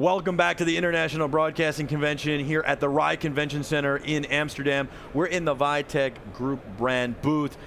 Welcome back to the International Broadcasting Convention here at the RAI Convention Center in Amsterdam. We're in the Vitek Group brand booth.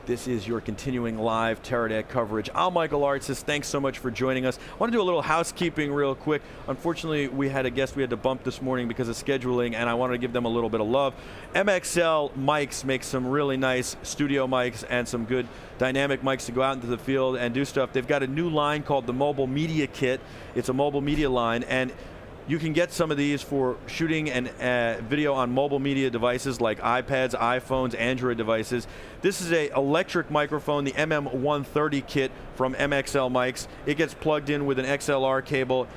This is your continuing live Teradek coverage. I'm Michael Artsis. Thanks so much for joining us. I want to do a little housekeeping real quick. Unfortunately, we had a guest we had to bump this morning because of scheduling, and I wanted to give them a little bit of love. MXL mics make some really nice studio mics and some good dynamic mics to go out into the field and do stuff. They've got a new line called the Mobile Media Kit. It's a mobile media line, and you can get some of these for shooting and video on mobile media devices like iPads, iPhones, Android devices. This is an electric microphone, the MM130 kit from MXL Mics. It gets plugged in with an XLR cable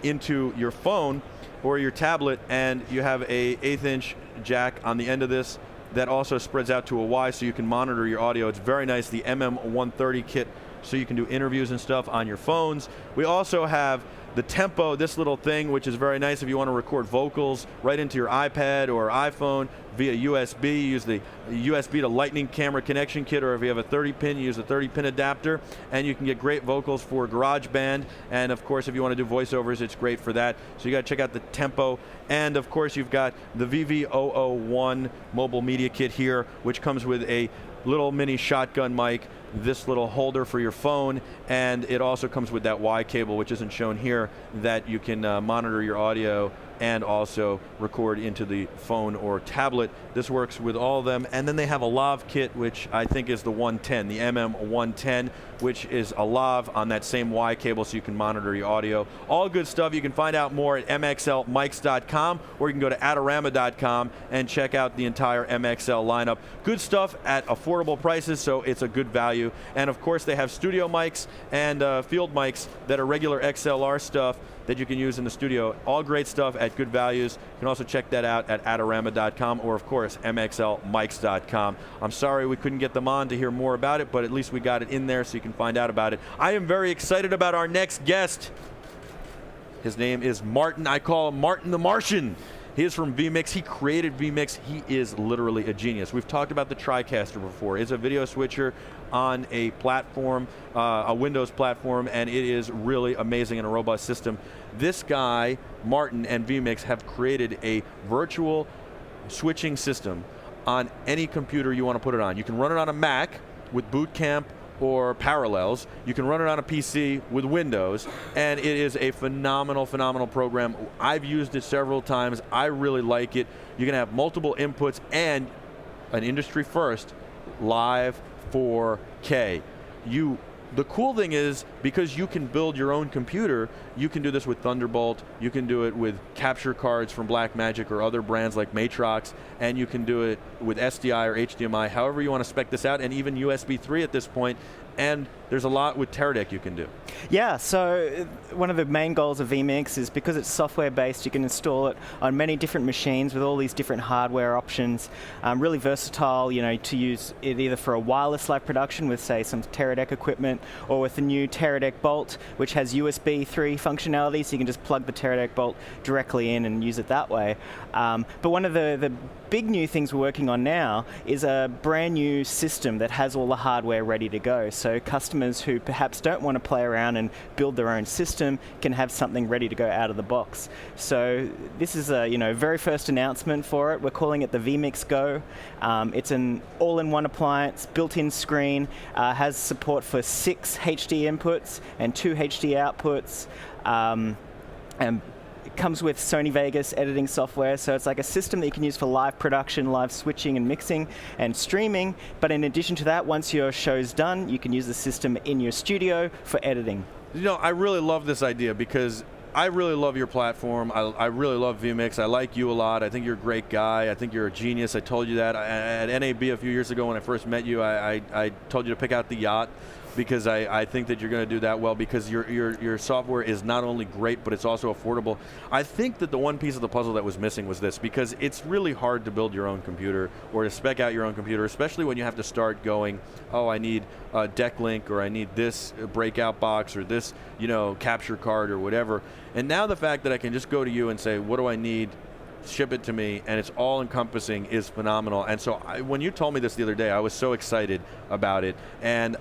into your phone or your tablet, and you have a 1/8" jack on the end of this that also spreads out to a Y so you can monitor your audio. It's very nice, the MM130 kit, so you can do interviews and stuff on your phones. We also have the Tempo, this little thing, which is very nice if you want to record vocals right into your iPad or iPhone via USB. You use the USB to Lightning camera connection kit, or if you have a 30-pin, you use a 30-pin adapter, and you can get great vocals for GarageBand. And of course, if you want to do voiceovers, it's great for that. So you got to check out the Tempo. And of course, you've got the VV001 mobile media kit here, which comes with a little mini shotgun mic, this little holder for your phone, and it also comes with that Y cable, which isn't shown here, that you can monitor your audio and also record into the phone or tablet. This works with all of them. And then they have a lav kit, which I think is the 110, the MM110, which is a lav on that same Y cable so you can monitor your audio. All good stuff. You can find out more at mxlmics.com, or you can go to adorama.com and check out the entire MXL lineup. Good stuff at affordable prices, so it's a good value. And of course, they have studio mics and field mics that are regular XLR stuff that you can use in the studio. All great stuff at good values. You can also check that out at adorama.com, or of course, mxlmics.com. I'm sorry we couldn't get them on to hear more about it, but at least we got it in there so you can find out about it. I am very excited about our next guest. His name is Martin. I call him Martin the Martian. He is from vMix. He created vMix. He is literally a genius. We've talked about the Tricaster before. It's a video switcher on a platform, a Windows platform, and it is really amazing and a robust system. This guy, Martin, and vMix have created a virtual switching system on any computer you want to put it on. You can run it on a Mac with Boot Camp or Parallels. You can run it on a PC with Windows, and it is a phenomenal, phenomenal program. I've used it several times. I really like it. You can have multiple inputs and an industry first, live 4K. The cool thing is, because you can build your own computer, you can do this with Thunderbolt, you can do it with capture cards from Blackmagic or other brands like Matrox, and you can do it with SDI or HDMI, however you want to spec this out, and even USB 3 at this point. And there's a lot with Teradek you can do. Yeah, so one of the main goals of vMix is, because it's software-based, you can install it on many different machines with all these different hardware options. Really versatile, you know, to use it either for a wireless live production with, say, some Teradek equipment, or with the new Teradek Bolt, which has USB 3 functionality, so you can just plug the Teradek Bolt directly in and use it that way. But one of the big new things we're working on now is a brand new system that has all the hardware ready to go. So customers who perhaps don't want to play around and build their own system can have something ready to go out of the box. So this is a very first announcement for it. We're calling it the vMix Go. It's an all-in-one appliance, built-in screen, has support for 6 HD inputs and 2 HD outputs. And it comes with Sony Vegas editing software, so it's like a system that you can use for live production, live switching and mixing and streaming. But in addition to that, once your show's done, you can use the system in your studio for editing. You know, I really love this idea because I really love your platform. I really love vMix. I like you a lot. I think you're a great guy. I think you're a genius. I told you that at NAB a few years ago when I first met you. I told you to pick out the yacht, because I think that you're going to do that well, because your software is not only great, but it's also affordable. I think that the one piece of the puzzle that was missing was this, because it's really hard to build your own computer or to spec out your own computer, especially when you have to start going, oh, I need a deck link, or I need this breakout box, or this capture card or whatever. And now the fact that I can just go to you and say, what do I need? ship it to me, and it's all encompassing is phenomenal. And so when you told me this the other day, I was so excited about it. And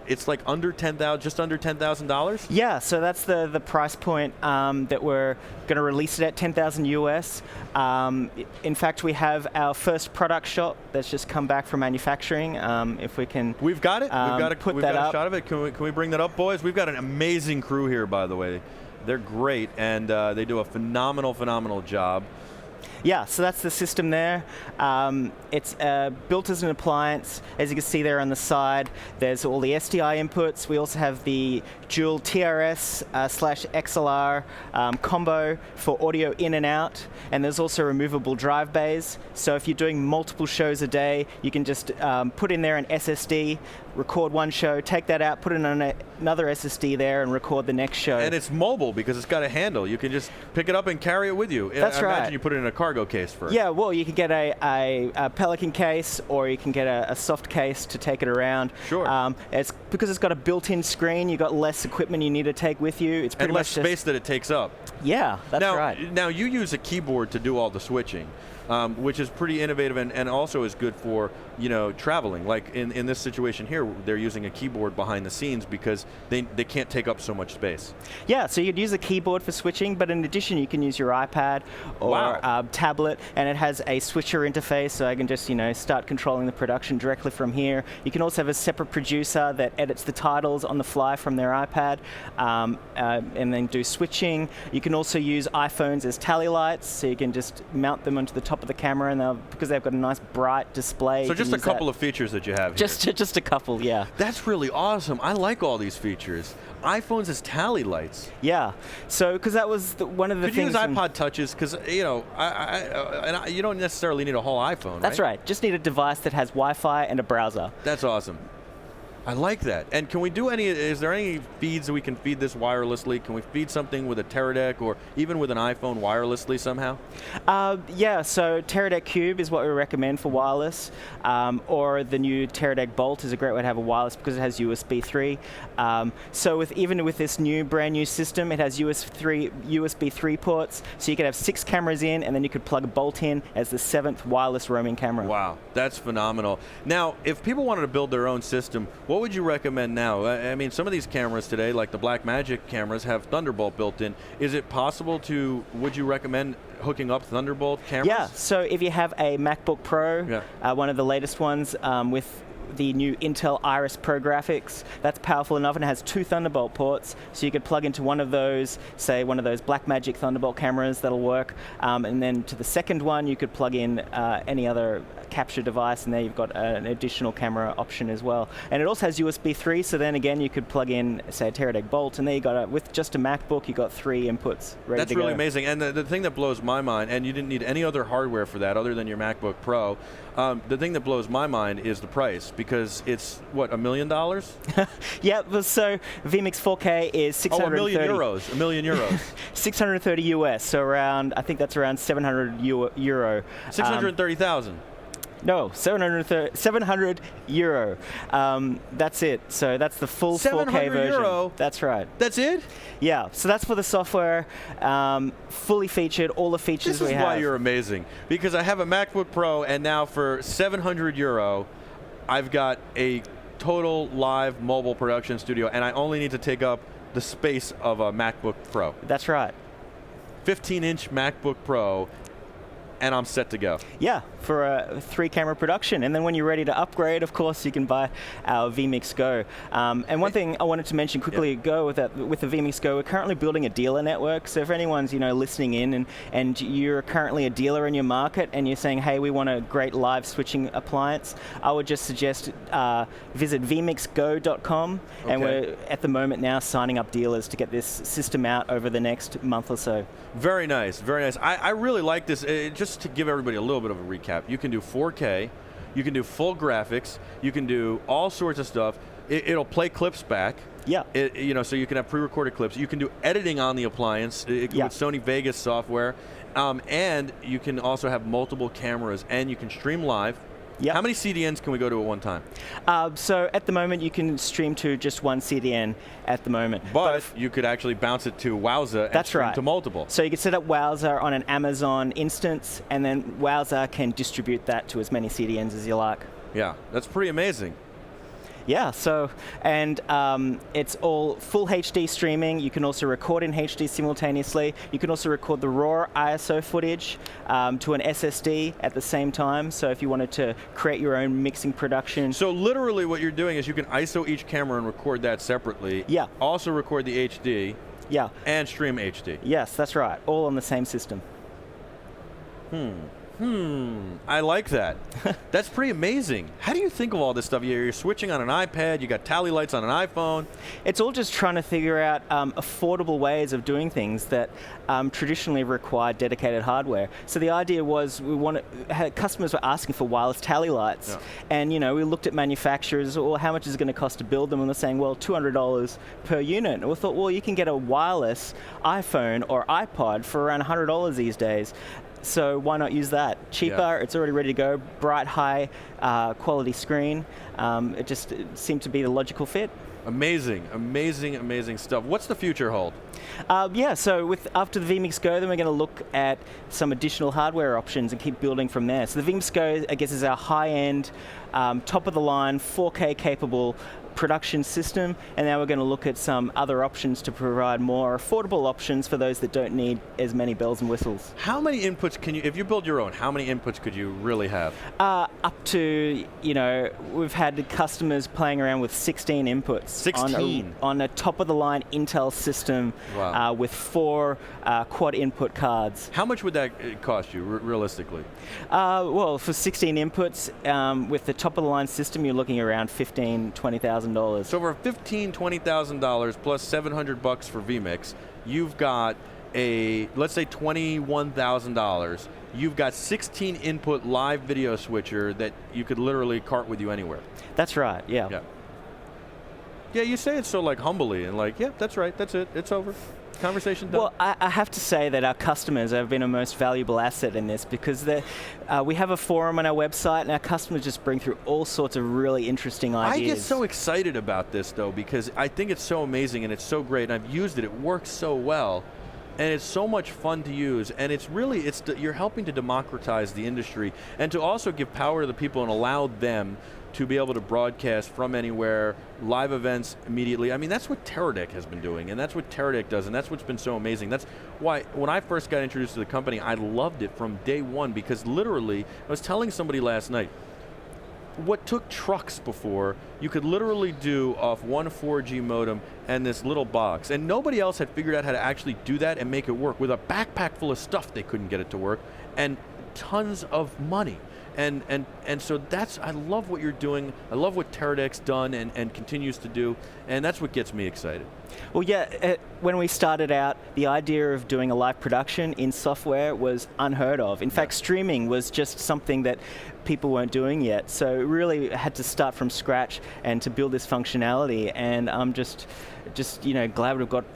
it's like under $10,000, just under $10,000? Yeah, so that's the price point that we're going to release it at, 10,000 US. In fact, we have our first product shot that's just come back from manufacturing. If we can, we've got it. Put we've that got up. a shot of it. Can we bring that up, boys? We've got an amazing crew here, by the way. They're great, and they do a phenomenal job. Yeah, so that's the system there. It's built as an appliance. As you can see there on the side, there's all the SDI inputs. We also have the dual TRS/XLR combo for audio in and out. And there's also removable drive bays. So if you're doing multiple shows a day, you can just put in there an SSD, record one show, take that out, put in another SSD there, and record the next show. And it's mobile because it's got a handle. You can just pick it up and carry it with you. That's right. I imagine you put it in a cargo case first. Yeah, well, you can get a Pelican case, or you can get a soft case to take it around. Sure. It's because it's got a built-in screen. You've got less equipment you need to take with you. It's pretty and less much space that it takes up. Yeah, that's right. Now you use a keyboard to do all the switching, which is pretty innovative and also is good for traveling. Like in this situation here, they're using a keyboard behind the scenes because they can't take up so much space. Yeah, so you'd use a keyboard for switching, but in addition, you can use your iPad or tablet, and it has a switcher interface, so I can just start controlling the production directly from here. You can also have a separate producer that edits the titles on the fly from their iPad, and then do switching. You can also use iPhones as tally lights, so you can just mount them onto the top of the camera, and because they've got a nice bright display. So just a couple of features that you have here. Just a couple, yeah. That's really awesome. I like all these features. iPhones as tally lights. Yeah. So because that was one of the things. Could you use iPod touches? Because you don't necessarily need a whole iPhone. That's right. Just need a device that has Wi-Fi and a browser. That's awesome. I like that. And can we do is there any feeds that we can feed this wirelessly? Can we feed something with a Teradek or even with an iPhone wirelessly somehow? Yeah, so Teradek Cube is what we recommend for wireless, or the new Teradek Bolt is a great way to have a wireless because it has USB 3. So even with this brand new system, it has USB 3 ports, so you could have 6 cameras in, and then you could plug a Bolt in as the 7th wireless roaming camera. Wow, that's phenomenal. Now, if people wanted to build their own system, what would you recommend now? I mean, some of these cameras today, like the Blackmagic cameras, have Thunderbolt built in. Is it possible would you recommend hooking up Thunderbolt cameras? Yeah, so if you have a MacBook Pro, one of the latest ones with the new Intel Iris Pro graphics, that's powerful enough, and it has 2 Thunderbolt ports, so you could plug into one of those, say one of those Blackmagic Thunderbolt cameras, that'll work, and then to the second one you could plug in any other capture device, and there you've got an additional camera option as well. And it also has USB 3, so then again you could plug in, say, a Teradek Bolt, and there you got with just a MacBook, you got 3 inputs ready to go. That's really amazing. And the thing that blows my mind, and you didn't need any other hardware for that other than your MacBook Pro, the thing that blows my mind is the price, because it's, what, $1 million? Yeah, so vMix 4K is 630. €1 million. €1 million. 630 US, so I think that's around 700 euro. 630,000. No, 700 euro. That's it. So that's the full 4K version. €700? That's right. That's it? Yeah. So that's for the software, fully featured, all the features we have. This is why you're amazing, because I have a MacBook Pro, and now for €700, I've got a total live mobile production studio, and I only need to take up the space of a MacBook Pro. That's right. 15-inch MacBook Pro, and I'm set to go. Yeah, for a 3-camera production. And then when you're ready to upgrade, of course, you can buy our vMix Go. And one thing I wanted to mention quickly, with the vMix Go, we're currently building a dealer network. So if anyone's listening in and you're currently a dealer in your market and you're saying, hey, we want a great live switching appliance, I would just suggest visit vmixgo.com. Okay. And we're at the moment now signing up dealers to get this system out over the next month or so. Very nice, very nice. I really like this. Just to give everybody a little bit of a recap, you can do 4K, you can do full graphics, you can do all sorts of stuff. It'll play clips back. Yeah. So you can have pre-recorded clips. You can do editing on the appliance with Sony Vegas software, and you can also have multiple cameras, and you can stream live. Yep. How many CDNs can we go to at one time? So at the moment, you can stream to just one CDN at the moment. But you could actually bounce it to Wowza and stream to multiple. So you can set up Wowza on an Amazon instance, and then Wowza can distribute that to as many CDNs as you like. Yeah, that's pretty amazing. Yeah, so, and it's all full HD streaming. You can also record in HD simultaneously. You can also record the raw ISO footage to an SSD at the same time. So if you wanted to create your own mixing production. So literally what you're doing is you can ISO each camera and record that separately. Yeah. Also record the HD. Yeah. And stream HD. Yes, that's right. All on the same system. I like that. That's pretty amazing. How do you think of all this stuff? You're switching on an iPad, you got tally lights on an iPhone. It's all just trying to figure out affordable ways of doing things that traditionally require dedicated hardware. So the idea was customers were asking for wireless tally lights, and we looked at manufacturers, well, how much is it going to cost to build them? And they're saying, well, $200 per unit. And we thought, well, you can get a wireless iPhone or iPod for around $100 these days. So why not use that? Cheaper, it's already ready to go, bright, high quality screen. It just seemed to be the logical fit. Amazing, amazing, amazing stuff. What's the future hold? So after the vMix Go, then we're going to look at some additional hardware options and keep building from there. So the vMix Go, I guess, is our high-end, top-of-the-line, 4K capable production system, and now we're going to look at some other options to provide more affordable options for those that don't need as many bells and whistles. How many inputs can you, if you build your own, how many inputs could you really have? Up to, we've had customers playing around with 16 inputs. 16? On a top-of-the-line Intel system. Wow. With 4 quad input cards. How much would that cost you, realistically? Well, for 16 inputs, with the top-of-the-line system, you're looking around $15,000, $20,000. So for $15,000, $20,000 plus $700 for vMix, you've got let's say $21,000. You've got 16 input live video switcher that you could literally cart with you anywhere. That's right. Yeah. Yeah, you say it so humbly and that's right, that's it, it's over. Conversation done. Well, I have to say that our customers have been a most valuable asset in this because we have a forum on our website and our customers just bring through all sorts of really interesting ideas. I get so excited about this though because I think it's so amazing and it's so great and I've used it, it works so well and it's so much fun to use and you're helping to democratize the industry and to also give power to the people and allow them to be able to broadcast from anywhere, live events immediately. I mean, that's what Teradek has been doing, and that's what Teradek does, and that's what's been so amazing. That's why when I first got introduced to the company, I loved it from day one, because literally, I was telling somebody last night, what took trucks before, you could literally do off one 4G modem and this little box, and nobody else had figured out how to actually do that and make it work. With a backpack full of stuff, they couldn't get it to work, and tons of money. And so I love what you're doing. I love what Teradek's done and continues to do, and that's what gets me excited. Well, yeah, when we started out, the idea of doing a live production in software was unheard of. In fact, streaming was just something that people weren't doing yet. So really had to start from scratch and to build this functionality, and I'm just glad we've got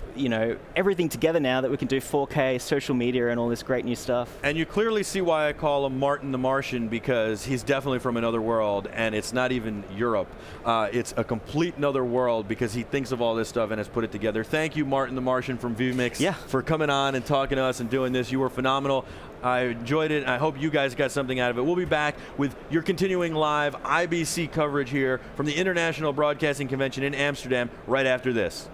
everything together now that we can do 4K, social media, and all this great new stuff. And you clearly see why I call him Martin the Martian, because he's definitely from another world, and it's not even Europe. It's a complete another world because he thinks of all this stuff and has put it together. Thank you, Martin the Martian from vMix, for coming on and talking to us and doing this. You were phenomenal. I enjoyed it. I hope you guys got something out of it. We'll be back with your continuing live IBC coverage here from the International Broadcasting Convention in Amsterdam right after this.